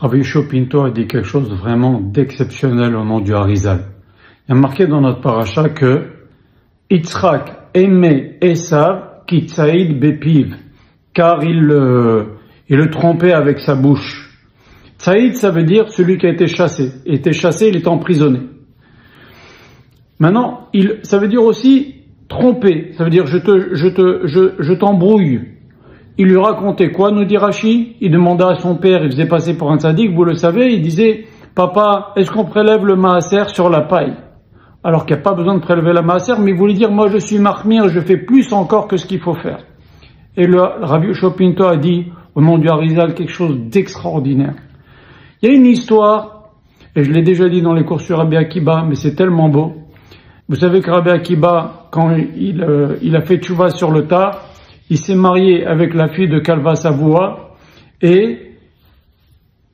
Rabbi Yoshua Pinto a dit quelque chose de vraiment d'exceptionnel au nom du Harizal. Il y a marqué dans notre paracha que Yitzhak aimait Esav ki tsaïd bepiv, car il le trompait avec sa bouche. Tsaïd, ça veut dire celui qui a été chassé. Il était chassé, il était emprisonné. Maintenant, ça veut dire aussi tromper. Ça veut dire je t'embrouille. Il lui racontait quoi, nous dit Rashi? Il demandait à son père, il faisait passer pour un tzaddik, vous le savez, il disait, papa, est-ce qu'on prélève le maaser sur la paille? Alors qu'il n'y a pas besoin de prélever la maaser, mais il voulait dire, moi je suis marmire, je fais plus encore que ce qu'il faut faire. Et le Rabbi Yoshua Pinto a dit, au nom du Harizal, quelque chose d'extraordinaire. Il y a une histoire, et je l'ai déjà dit dans les cours sur Rabbi Akiba, mais c'est tellement beau. Vous savez que Rabbi Akiba, quand il a fait tchouva sur le tas, il s'est marié avec la fille de Kalva Savoua et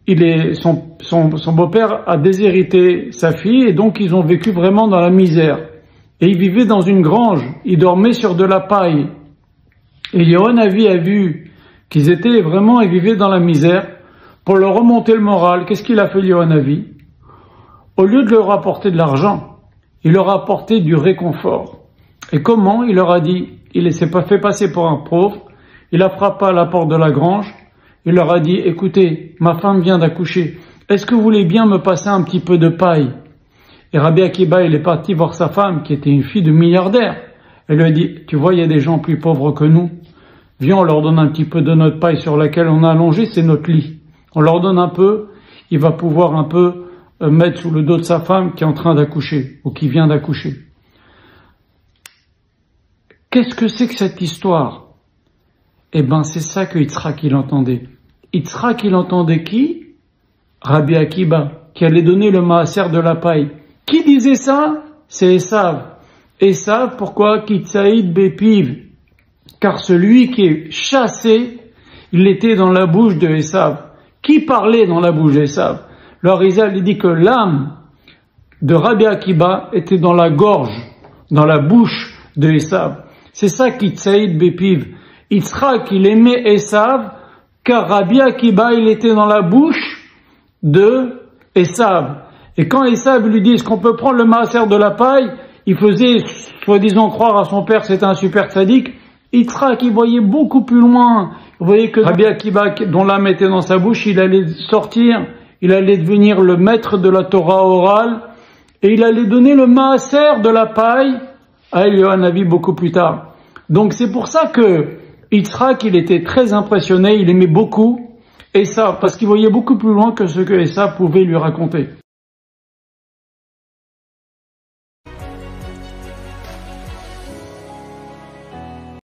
son beau-père a déshérité sa fille et donc ils ont vécu vraiment dans la misère. Et ils vivaient dans une grange, ils dormaient sur de la paille. Et Yehonavi a vu qu'ils vivaient dans la misère. Pour leur remonter le moral, qu'est-ce qu'il a fait Yehonavi? Au lieu de leur apporter de l'argent, il leur a apporté du réconfort. Et comment? Il leur a dit, il s'est pas fait passer pour un pauvre, il a frappé à la porte de la grange, il leur a dit, écoutez, ma femme vient d'accoucher, est-ce que vous voulez bien me passer un petit peu de paille? Et Rabbi Akiba, il est parti voir sa femme, qui était une fille de milliardaire. Elle lui a dit, tu vois, il y a des gens plus pauvres que nous, viens, on leur donne un petit peu de notre paille sur laquelle on a allongé, c'est notre lit. On leur donne un peu, il va pouvoir un peu mettre sous le dos de sa femme qui est en train d'accoucher, ou qui vient d'accoucher. Qu'est-ce que c'est que cette histoire? Eh ben, c'est ça que Yitzhak il entendait. Yitzhak il entendait qui? Rabbi Akiba, qui allait donner le maaser de la paille. Qui disait ça? C'est Esav. Esav, pourquoi? Ki tsaïd bepiv. Car celui qui est chassé, il était dans la bouche de Esav. Qui parlait dans la bouche d'Esav? Le Harizal, il dit que l'âme de Rabbi Akiba était dans la gorge, dans la bouche de Esav. C'est ça qui tsaïd bepiv. Yitzhak, il aimait Esav, car Rabbi Akiba, il était dans la bouche de Esav. Et quand Esav lui dit, est-ce qu'on peut prendre le maaser de la paille? Il faisait, soi-disant, croire à son père, c'était un super tzaddik. Yitzhak, il voyait beaucoup plus loin. Vous voyez que Rabbi Akiba, dont l'âme était dans sa bouche, il allait sortir, il allait devenir le maître de la Torah orale, et il allait donner le maaser de la paille à Yehonavi beaucoup plus tard. Donc c'est pour ça que Yitzhak, il était très impressionné, il aimait beaucoup Esav, parce qu'il voyait beaucoup plus loin que ce que Esav pouvait lui raconter.